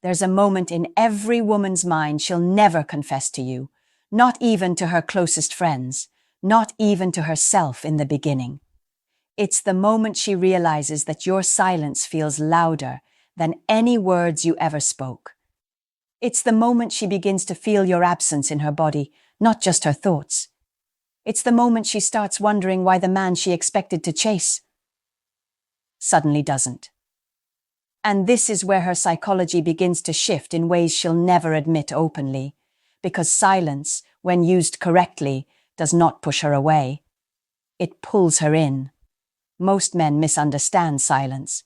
There's a moment in every woman's mind she'll never confess to you, not even to her closest friends, not even to herself in the beginning. It's the moment she realizes that your silence feels louder than any words you ever spoke. It's the moment she begins to feel your absence in her body, not just her thoughts. It's the moment she starts wondering why the man she expected to chase suddenly doesn't. And this is where her psychology begins to shift in ways she'll never admit openly, because silence, when used correctly, does not push her away. It pulls her in. Most men misunderstand silence.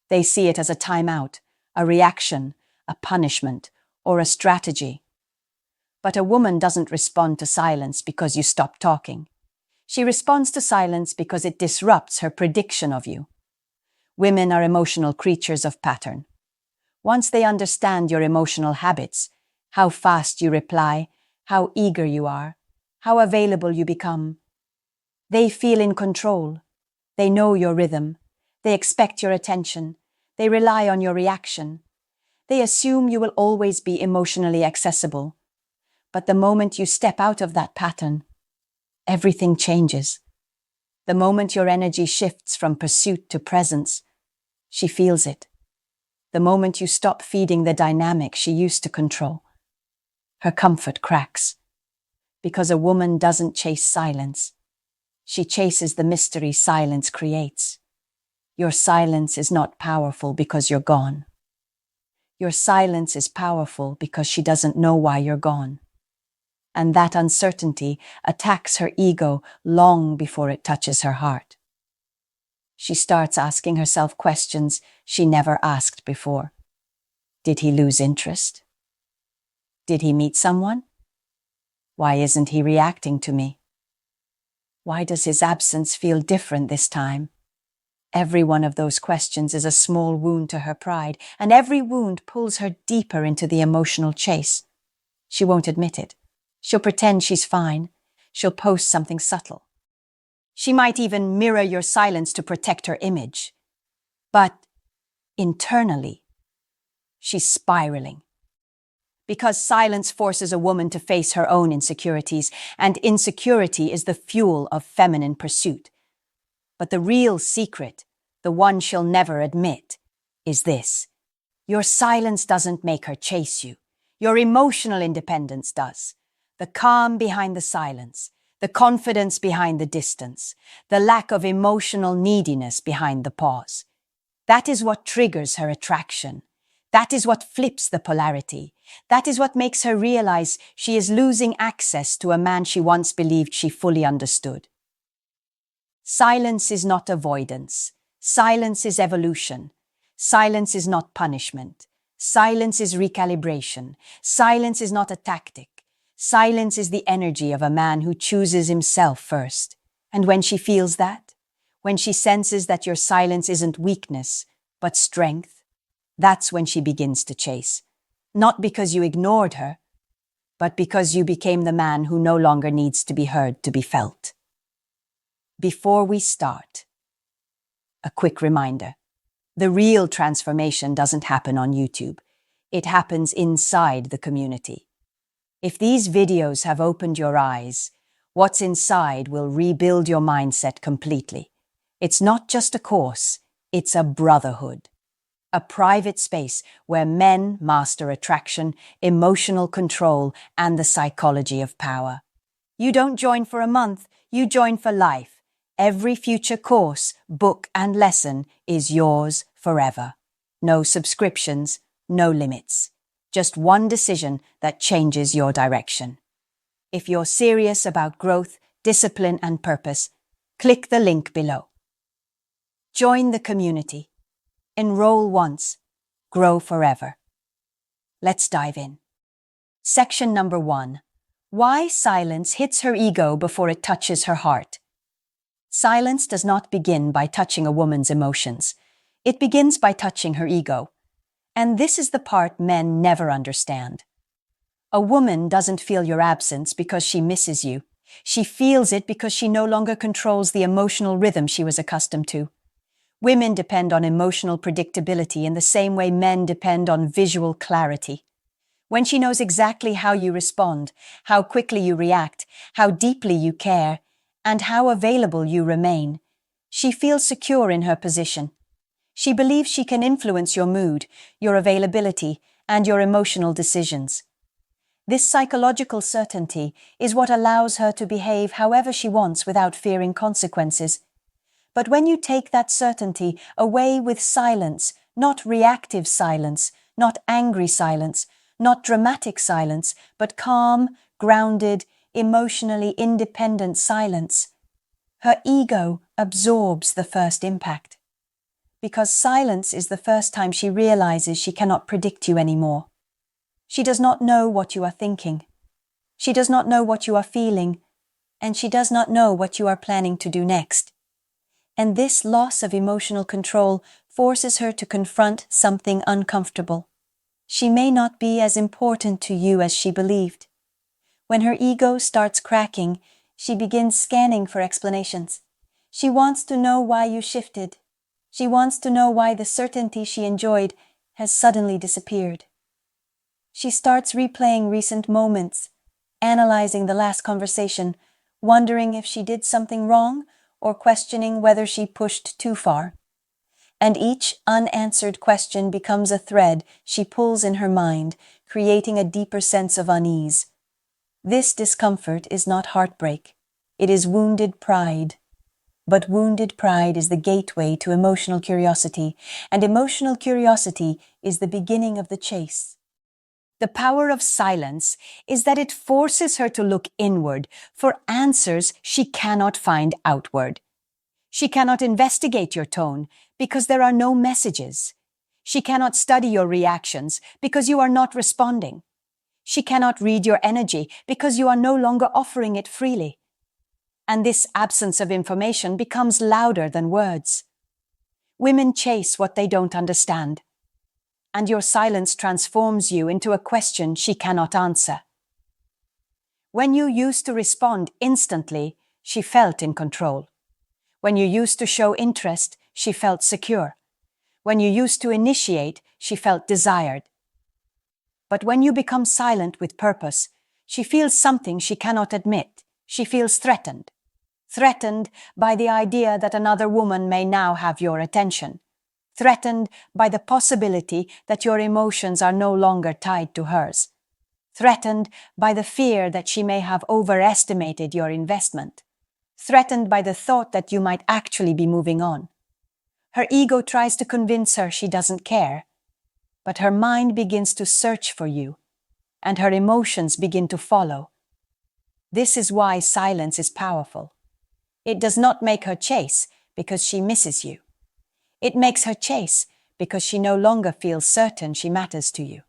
They see it as a timeout, a reaction, a punishment, or a strategy. But a woman doesn't respond to silence because you stop talking. She responds to silence because it disrupts her prediction of you. Women are emotional creatures of pattern. Once they understand your emotional habits, how fast you reply, how eager you are, how available you become, they feel in control. They know your rhythm. They expect your attention. They rely on your reaction. They assume you will always be emotionally accessible. But the moment you step out of that pattern, everything changes. The moment your energy shifts from pursuit to presence, she feels it. The moment you stop feeding the dynamic she used to control, her comfort cracks. Because a woman doesn't chase silence. She chases the mystery silence creates. Your silence is not powerful because you're gone. Your silence is powerful because she doesn't know why you're gone. And that uncertainty attacks her ego long before it touches her heart. She starts asking herself questions she never asked before. Did he lose interest? Did he meet someone? Why isn't he reacting to me? Why does his absence feel different this time? Every one of those questions is a small wound to her pride, and every wound pulls her deeper into the emotional chase. She won't admit it. She'll pretend she's fine. She'll post something subtle. She might even mirror your silence to protect her image. But internally, she's spiraling. Because silence forces a woman to face her own insecurities, and insecurity is the fuel of feminine pursuit. But the real secret, the one she'll never admit, is this. Your silence doesn't make her chase you. Your emotional independence does. The calm behind the silence, the confidence behind the distance, the lack of emotional neediness behind the pause. That is what triggers her attraction. That is what flips the polarity. That is what makes her realize she is losing access to a man she once believed she fully understood. Silence is not avoidance. Silence is evolution. Silence is not punishment. Silence is recalibration. Silence is not a tactic. Silence is the energy of a man who chooses himself first. And when she feels that, when she senses that your silence isn't weakness, but strength, that's when she begins to chase. Not because you ignored her, but because you became the man who no longer needs to be heard to be felt. Before we start, a quick reminder. The real transformation doesn't happen on YouTube. It happens inside the community. If these videos have opened your eyes, what's inside will rebuild your mindset completely. It's not just a course, it's a brotherhood. A private space where men master attraction, emotional control, and the psychology of power. You don't join for a month, you join for life. Every future course, book, and lesson is yours forever. No subscriptions, no limits. Just one decision that changes your direction. If you're serious about growth, discipline, and purpose, click the link below. Join the community. Enroll once, grow forever. Let's dive in. Section number 1. Why silence hits her ego before it touches her heart. Silence does not begin by touching a woman's emotions. It begins by touching her ego. And this is the part men never understand. A woman doesn't feel your absence because she misses you. She feels it because she no longer controls the emotional rhythm she was accustomed to. Women depend on emotional predictability in the same way men depend on visual clarity. When she knows exactly how you respond, how quickly you react, how deeply you care, and how available you remain, she feels secure in her position. She believes she can influence your mood, your availability, and your emotional decisions. This psychological certainty is what allows her to behave however she wants without fearing consequences. But when you take that certainty away with silence, not reactive silence, not angry silence, not dramatic silence, but calm, grounded, emotionally independent silence, her ego absorbs the first impact. Because silence is the first time she realizes she cannot predict you anymore. She does not know what you are thinking. She does not know what you are feeling, and she does not know what you are planning to do next. And this loss of emotional control forces her to confront something uncomfortable. She may not be as important to you as she believed. When her ego starts cracking, she begins scanning for explanations. She wants to know why you shifted. She wants to know why the certainty she enjoyed has suddenly disappeared. She starts replaying recent moments, analyzing the last conversation, wondering if she did something wrong or questioning whether she pushed too far. And each unanswered question becomes a thread she pulls in her mind, creating a deeper sense of unease. This discomfort is not heartbreak. It is wounded pride. But wounded pride is the gateway to emotional curiosity, and emotional curiosity is the beginning of the chase. The power of silence is that it forces her to look inward for answers she cannot find outward. She cannot investigate your tone because there are no messages. She cannot study your reactions because you are not responding. She cannot read your energy because you are no longer offering it freely. And this absence of information becomes louder than words. Women chase what they don't understand, and your silence transforms you into a question she cannot answer. When you used to respond instantly, she felt in control. When you used to show interest, she felt secure. When you used to initiate, she felt desired. But when you become silent with purpose, she feels something she cannot admit. She feels threatened. Threatened by the idea that another woman may now have your attention. Threatened by the possibility that your emotions are no longer tied to hers. Threatened by the fear that she may have overestimated your investment. Threatened by the thought that you might actually be moving on. Her ego tries to convince her she doesn't care, but her mind begins to search for you, and her emotions begin to follow. This is why silence is powerful. It does not make her chase because she misses you. It makes her chase because she no longer feels certain she matters to you.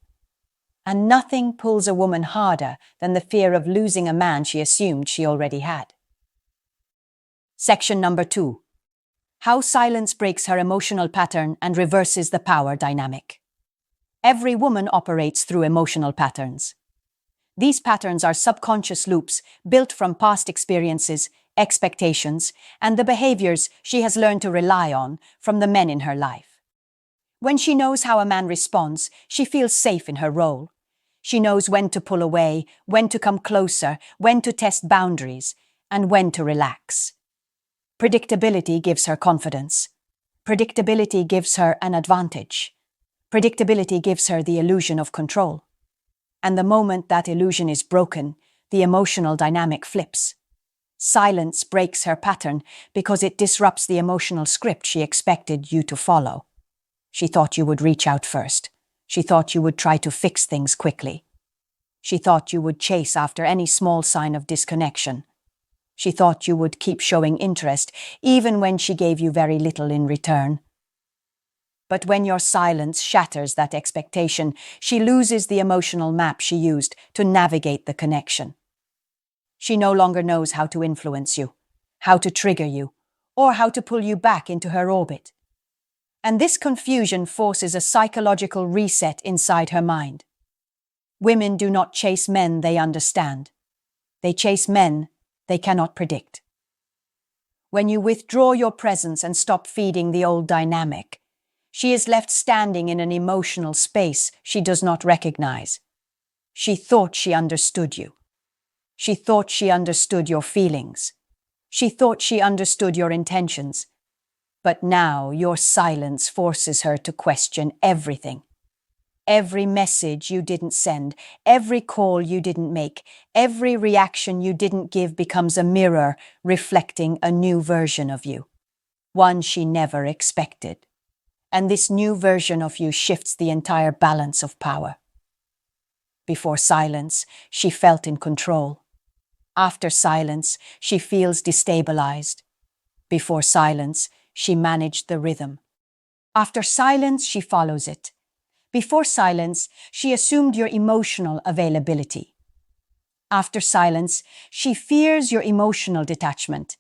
And nothing pulls a woman harder than the fear of losing a man she assumed she already had. Section number 2. How silence breaks her emotional pattern and reverses the power dynamic. Every woman operates through emotional patterns. These patterns are subconscious loops built from past experiences, expectations, and the behaviors she has learned to rely on from the men in her life. When she knows how a man responds, she feels safe in her role. She knows when to pull away, when to come closer, when to test boundaries, and when to relax. Predictability gives her confidence. Predictability gives her an advantage. Predictability gives her the illusion of control. And the moment that illusion is broken, the emotional dynamic flips. Silence breaks her pattern because it disrupts the emotional script she expected you to follow. She thought you would reach out first. She thought you would try to fix things quickly. She thought you would chase after any small sign of disconnection. She thought you would keep showing interest even when she gave you very little in return. But when your silence shatters that expectation, she loses the emotional map she used to navigate the connection. She no longer knows how to influence you, how to trigger you, or how to pull you back into her orbit. And this confusion forces a psychological reset inside her mind. Women do not chase men they understand. They chase men they cannot predict. when you withdraw your presence and stop feeding the old dynamic. She is left standing in an emotional space she does not recognize. She thought she understood you. She thought she understood your feelings. She thought she understood your intentions. But now your silence forces her to question everything. Every message you didn't send, every call you didn't make, every reaction you didn't give becomes a mirror reflecting a new version of you, one she never expected. And this new version of you shifts the entire balance of power. Before silence, she felt in control. After silence, she feels destabilized. Before silence, she managed the rhythm. After silence, she follows it. Before silence, she assumed your emotional availability. After silence, she fears your emotional detachment.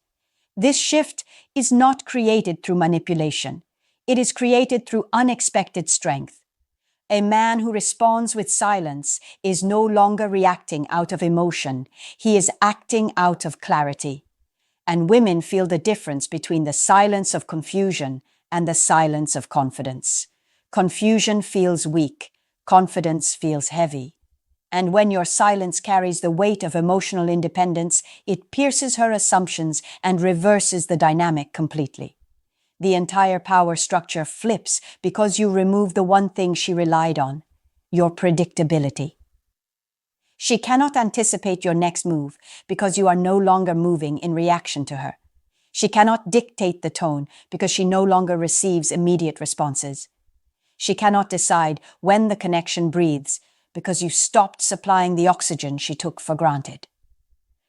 This shift is not created through manipulation. It is created through unexpected strength. A man who responds with silence is no longer reacting out of emotion. He is acting out of clarity. And women feel the difference between the silence of confusion and the silence of confidence. Confusion feels weak, confidence feels heavy. And when your silence carries the weight of emotional independence, it pierces her assumptions and reverses the dynamic completely. The entire power structure flips because you remove the one thing she relied on, your predictability. She cannot anticipate your next move because you are no longer moving in reaction to her. She cannot dictate the tone because she no longer receives immediate responses. She cannot decide when the connection breathes because you stopped supplying the oxygen she took for granted.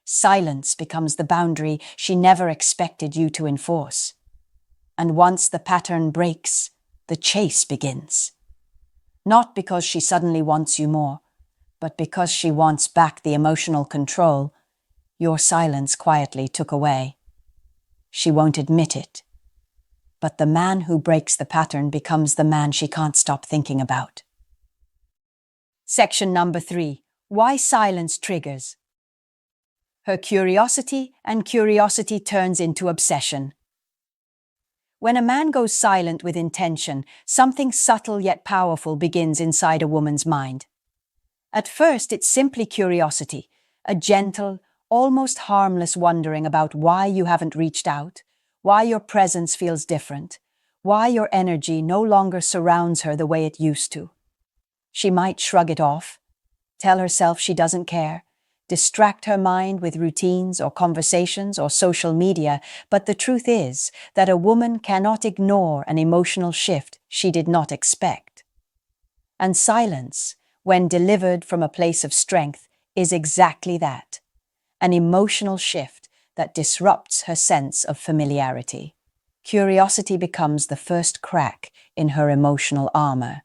Silence becomes the boundary she never expected you to enforce. And once the pattern breaks, the chase begins. Not because she suddenly wants you more, but because she wants back the emotional control your silence quietly took away. She won't admit it. But the man who breaks the pattern becomes the man she can't stop thinking about. Section number 3. Why silence triggers. Her curiosity, and curiosity turns into obsession. When a man goes silent with intention, something subtle yet powerful begins inside a woman's mind. At first, it's simply curiosity, a gentle, almost harmless wondering about why you haven't reached out, why your presence feels different, why your energy no longer surrounds her the way it used to. She might shrug it off, tell herself she doesn't care, distract her mind with routines or conversations or social media, but the truth is that a woman cannot ignore an emotional shift she did not expect. And silence, when delivered from a place of strength, is exactly that, an emotional shift that disrupts her sense of familiarity. Curiosity becomes the first crack in her emotional armor.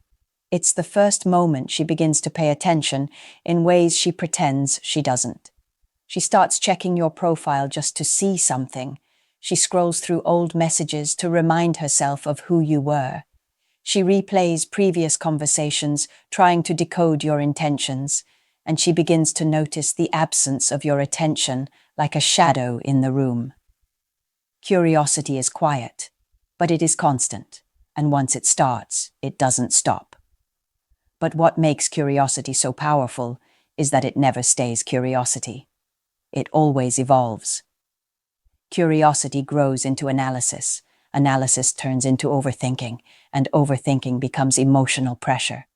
It's the first moment she begins to pay attention in ways she pretends she doesn't. She starts checking your profile just to see something. She scrolls through old messages to remind herself of who you were. She replays previous conversations, trying to decode your intentions, and she begins to notice the absence of your attention like a shadow in the room. Curiosity is quiet, but it is constant, and once it starts, it doesn't stop. But what makes curiosity so powerful is that it never stays curiosity. It always evolves. Curiosity grows into analysis. Analysis turns into overthinking, and overthinking becomes emotional pressure.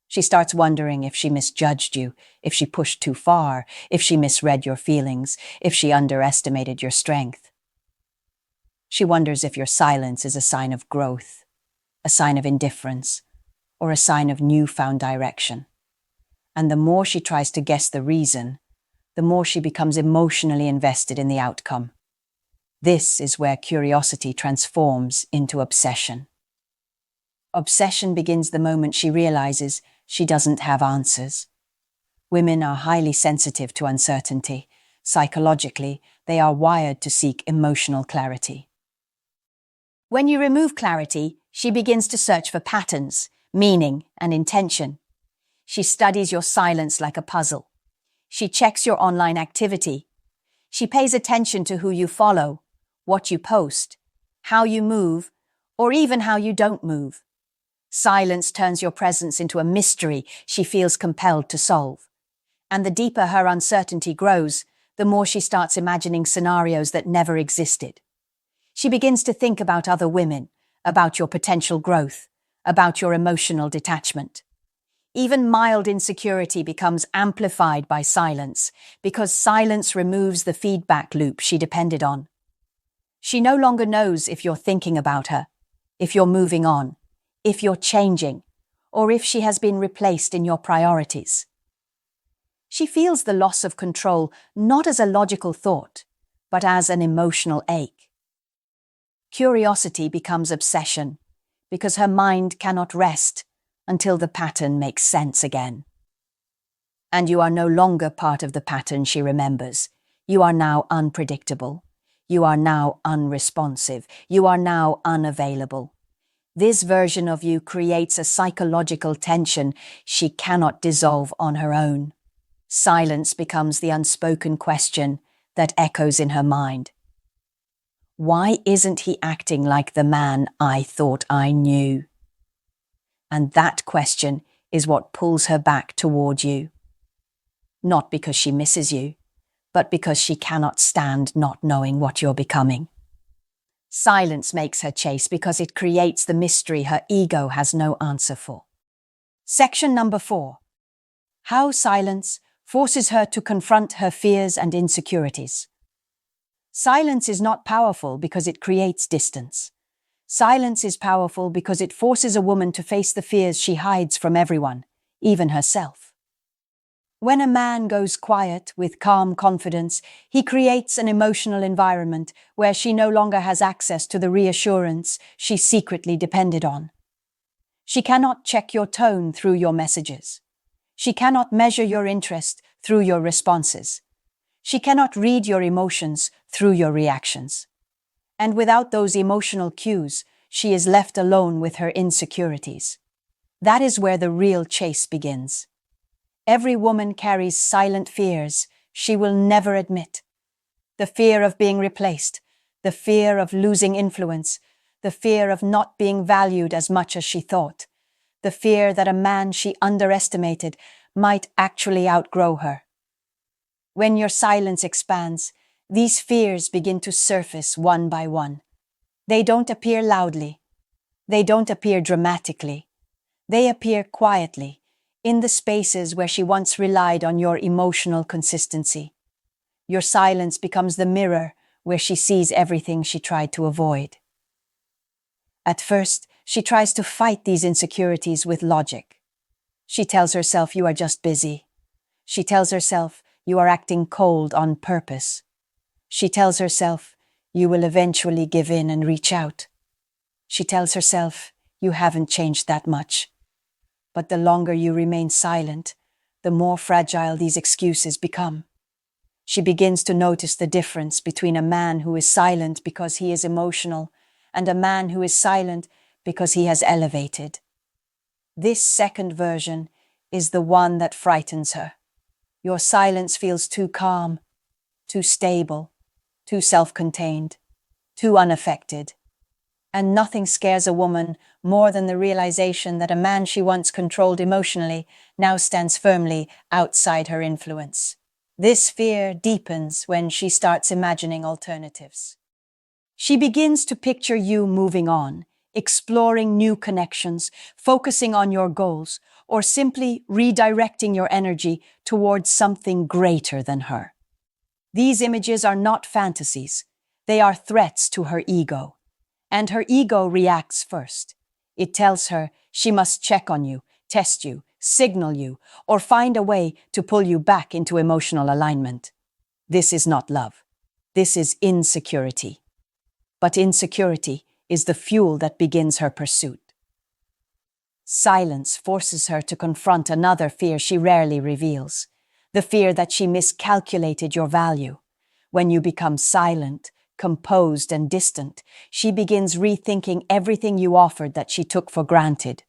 She starts wondering if she misjudged you, if she pushed too far, if she misread your feelings, if she underestimated your strength. She wonders if your silence is a sign of growth, a sign of indifference, or a sign of newfound direction. And the more she tries to guess the reason, the more she becomes emotionally invested in the outcome. This is where curiosity transforms into obsession. Obsession begins the moment she realizes she doesn't have answers. Women are highly sensitive to uncertainty. Psychologically, they are wired to seek emotional clarity. When you remove clarity, she begins to search for patterns, meaning, and intention. She studies your silence like a puzzle. She checks your online activity. She pays attention to who you follow, what you post, how you move, or even how you don't move. Silence turns your presence into a mystery she feels compelled to solve. And the deeper her uncertainty grows, the more she starts imagining scenarios that never existed. She begins to think about other women, about your potential growth, about your emotional detachment. Even mild insecurity becomes amplified by silence, because silence removes the feedback loop she depended on. She no longer knows if you're thinking about her, if you're moving on, if you're changing, or if she has been replaced in your priorities. She feels the loss of control not as a logical thought, but as an emotional ache. Curiosity becomes obsession, because her mind cannot rest until the pattern makes sense again. And you are no longer part of the pattern she remembers. You are now unpredictable. You are now unresponsive. You are now unavailable. This version of you creates a psychological tension she cannot dissolve on her own. Silence becomes the unspoken question that echoes in her mind. Why isn't he acting like the man I thought I knew? And that question is what pulls her back toward you. Not because she misses you, but because she cannot stand not knowing what you're becoming. Silence makes her chase because it creates the mystery her ego has no answer for. Section number 4. How silence forces her to confront her fears and insecurities. Silence is not powerful because it creates distance. Silence is powerful because it forces a woman to face the fears she hides from everyone, even herself. When a man goes quiet with calm confidence, he creates an emotional environment where she no longer has access to the reassurance she secretly depended on. She cannot check your tone through your messages. She cannot measure your interest through your responses. She cannot read your emotions through your reactions. And without those emotional cues, she is left alone with her insecurities. That is where the real chase begins. Every woman carries silent fears she will never admit. The fear of being replaced, the fear of losing influence, the fear of not being valued as much as she thought, the fear that a man she underestimated might actually outgrow her. When your silence expands, these fears begin to surface one by one. They don't appear loudly. They don't appear dramatically. They appear quietly, in the spaces where she once relied on your emotional consistency. Your silence becomes the mirror where she sees everything she tried to avoid. At first, she tries to fight these insecurities with logic. She tells herself you are just busy. She tells herself you are acting cold on purpose. She tells herself you will eventually give in and reach out. She tells herself you haven't changed that much. But the longer you remain silent, the more fragile these excuses become. She begins to notice the difference between a man who is silent because he is emotional and a man who is silent because he has elevated. This second version is the one that frightens her. Your silence feels too calm, too stable, too self-contained, too unaffected. And nothing scares a woman more than the realization that a man she once controlled emotionally now stands firmly outside her influence. This fear deepens when she starts imagining alternatives. She begins to picture you moving on, exploring new connections, focusing on your goals, or simply redirecting your energy towards something greater than her. These images are not fantasies. They are threats to her ego. And her ego reacts first. It tells her she must check on you, test you, signal you, or find a way to pull you back into emotional alignment. This is not love. This is insecurity. But insecurity is the fuel that begins her pursuit. Silence forces her to confront another fear she rarely reveals, the fear that she miscalculated your value. When you become silent, composed and distant, she begins rethinking everything you offered that she took for granted.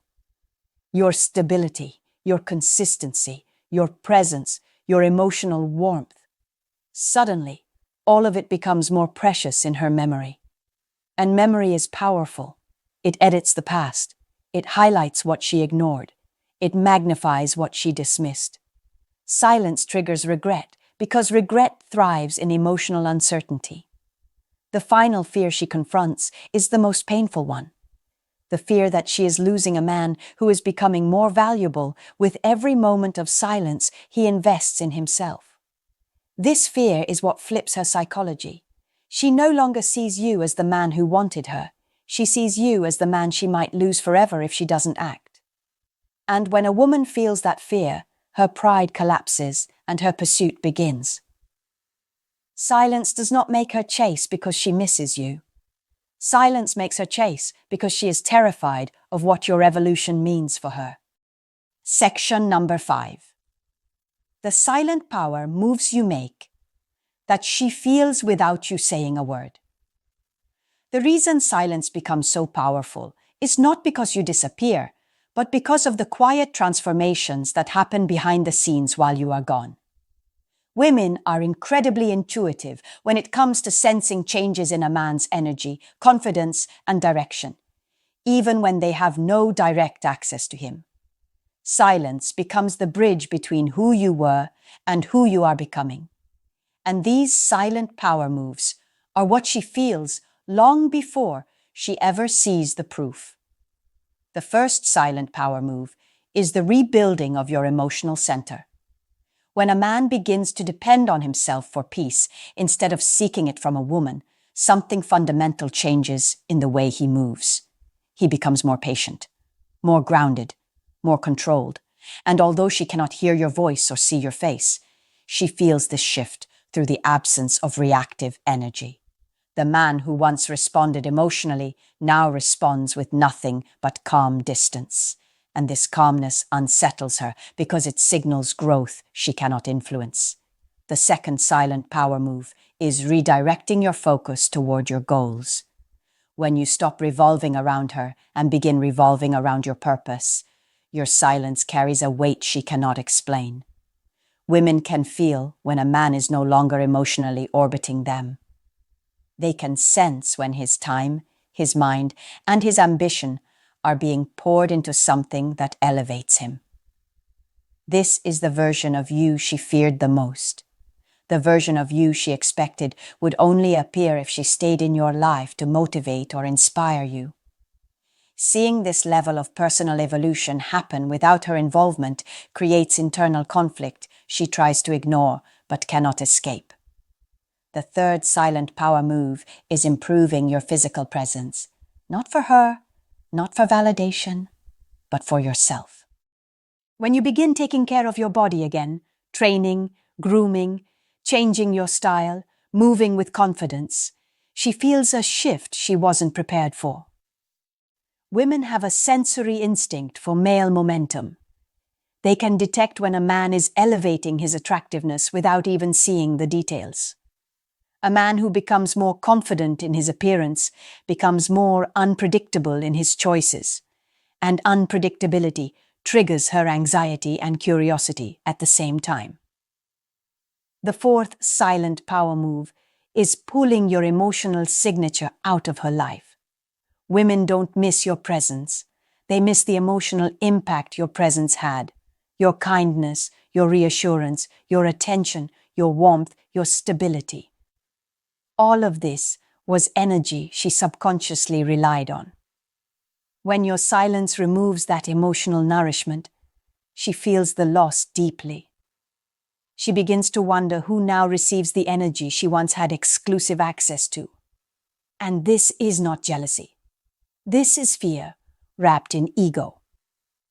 Your stability, your consistency, your presence, your emotional warmth. Suddenly, all of it becomes more precious in her memory. And memory is powerful. It edits the past. It highlights what she ignored. It magnifies what she dismissed. Silence triggers regret because regret thrives in emotional uncertainty. The final fear she confronts is the most painful one. The fear that she is losing a man who is becoming more valuable with every moment of silence he invests in himself. This fear is what flips her psychology. She no longer sees you as the man who wanted her. She sees you as the man she might lose forever if she doesn't act. And when a woman feels that fear, her pride collapses and her pursuit begins. Silence does not make her chase because she misses you. Silence makes her chase because she is terrified of what your evolution means for her. Section number 5. The silent power moves you make that she feels without you saying a word. The reason silence becomes so powerful is not because you disappear, but because of the quiet transformations that happen behind the scenes while you are gone. Women are incredibly intuitive when it comes to sensing changes in a man's energy, confidence, and direction, even when they have no direct access to him. Silence becomes the bridge between who you were and who you are becoming. And these silent power moves are what she feels long before she ever sees the proof. The first silent power move is the rebuilding of your emotional center. When a man begins to depend on himself for peace instead of seeking it from a woman, something fundamental changes in the way he moves. He becomes more patient, more grounded, more controlled. And although she cannot hear your voice or see your face, she feels this shift through the absence of reactive energy. The man who once responded emotionally now responds with nothing but calm distance. And this calmness unsettles her because it signals growth she cannot influence. The second silent power move is redirecting your focus toward your goals. When you stop revolving around her and begin revolving around your purpose, your silence carries a weight she cannot explain. Women can feel when a man is no longer emotionally orbiting them. They can sense when his time, his mind, and his ambition are being poured into something that elevates him. This is the version of you she feared the most. The version of you she expected would only appear if she stayed in your life to motivate or inspire you. Seeing this level of personal evolution happen without her involvement creates internal conflict she tries to ignore but cannot escape. The third silent power move is improving your physical presence, not for her, not for validation, but for yourself. When you begin taking care of your body again, training, grooming, changing your style, moving with confidence, she feels a shift she wasn't prepared for. Women have a sensory instinct for male momentum. They can detect when a man is elevating his attractiveness without even seeing the details. A man who becomes more confident in his appearance becomes more unpredictable in his choices, and unpredictability triggers her anxiety and curiosity at the same time. The fourth silent power move is pulling your emotional signature out of her life. Women don't miss your presence. They miss the emotional impact your presence had. Your kindness, your reassurance, your attention, your warmth, your stability. All of this was energy she subconsciously relied on. When your silence removes that emotional nourishment, she feels the loss deeply. She begins to wonder who now receives the energy she once had exclusive access to. And this is not jealousy. This is fear, wrapped in ego.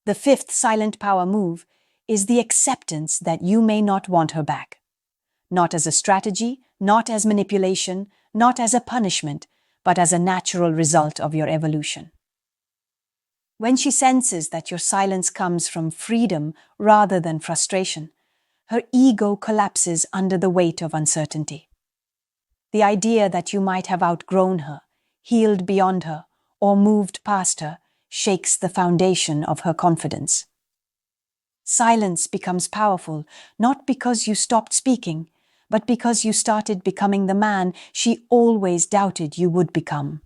The fifth silent power move is the acceptance that you may not want her back. Not as a strategy, not as manipulation, not as a punishment, but as a natural result of your evolution. When she senses that your silence comes from freedom rather than frustration, her ego collapses under the weight of uncertainty. The idea that you might have outgrown her, healed beyond her, or moved past her shakes the foundation of her confidence. Silence becomes powerful not because you stopped speaking, but because you started becoming the man she always doubted you would become.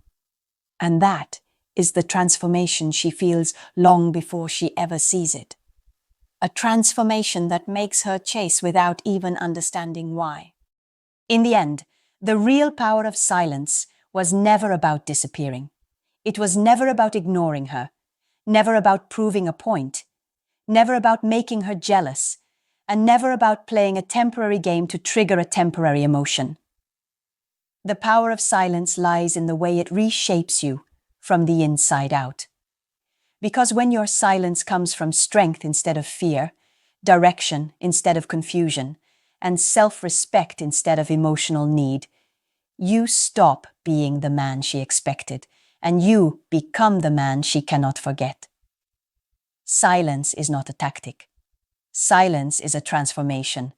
And that is the transformation she feels long before she ever sees it. A transformation that makes her chase without even understanding why. In the end, the real power of silence was never about disappearing. It was never about ignoring her, never about proving a point, never about making her jealous, and never about playing a temporary game to trigger a temporary emotion. The power of silence lies in the way it reshapes you from the inside out. Because when your silence comes from strength instead of fear, direction instead of confusion, and self-respect instead of emotional need, you stop being the man she expected, and you become the man she cannot forget. Silence is not a tactic. Silence is a transformation.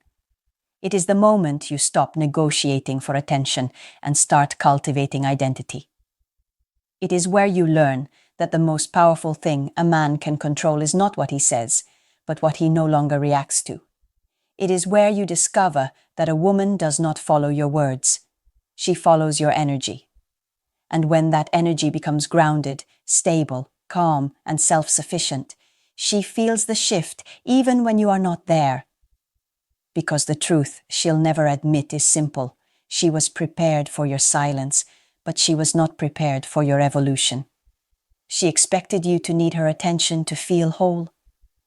It is the moment you stop negotiating for attention and start cultivating identity. It is where you learn that the most powerful thing a man can control is not what he says, but what he no longer reacts to. It is where you discover that a woman does not follow your words. She follows your energy. And when that energy becomes grounded, stable, calm, and self-sufficient, she feels the shift even when you are not there. Because the truth she'll never admit is simple. She was prepared for your silence, but she was not prepared for your evolution. She expected you to need her attention to feel whole.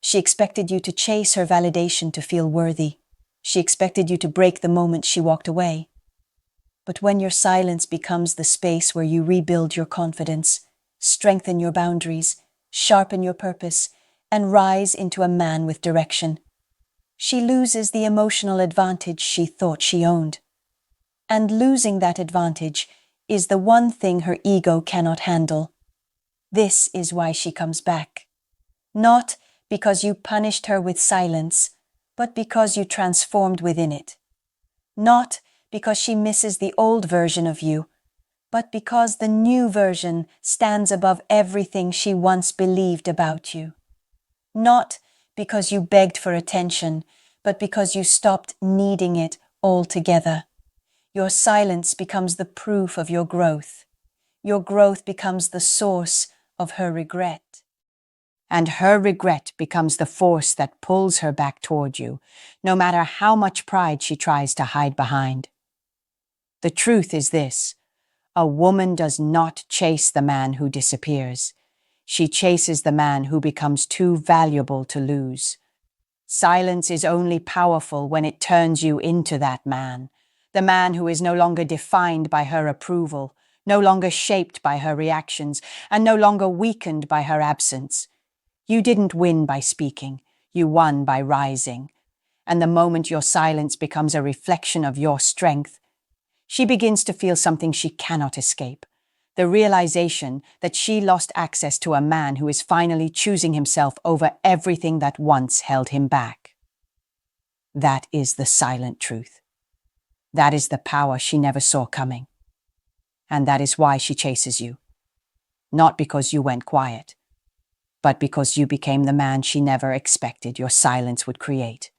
She expected you to chase her validation to feel worthy. She expected you to break the moment she walked away. But when your silence becomes the space where you rebuild your confidence, strengthen your boundaries, sharpen your purpose, and rise into a man with direction, she loses the emotional advantage she thought she owned. And losing that advantage is the one thing her ego cannot handle. This is why she comes back. Not because you punished her with silence, but because you transformed within it. Not because she misses the old version of you, but because the new version stands above everything she once believed about you. Not because you begged for attention, but because you stopped needing it altogether. Your silence becomes the proof of your growth. Your growth becomes the source of her regret. And her regret becomes the force that pulls her back toward you, no matter how much pride she tries to hide behind. The truth is this: a woman does not chase the man who disappears. She chases the man who becomes too valuable to lose. Silence is only powerful when it turns you into that man, the man who is no longer defined by her approval, no longer shaped by her reactions, and no longer weakened by her absence. You didn't win by speaking, you won by rising. And the moment your silence becomes a reflection of your strength, she begins to feel something she cannot escape. The realization that she lost access to a man who is finally choosing himself over everything that once held him back. That is the silent truth. That is the power she never saw coming. And that is why she chases you. Not because you went quiet, but because you became the man she never expected your silence would create.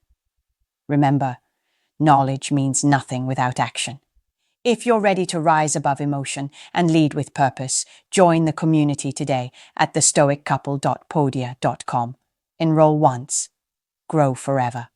Remember, knowledge means nothing without action. If you're ready to rise above emotion and lead with purpose, join the community today at thestoiccouple.podia.com. Enroll once, grow forever.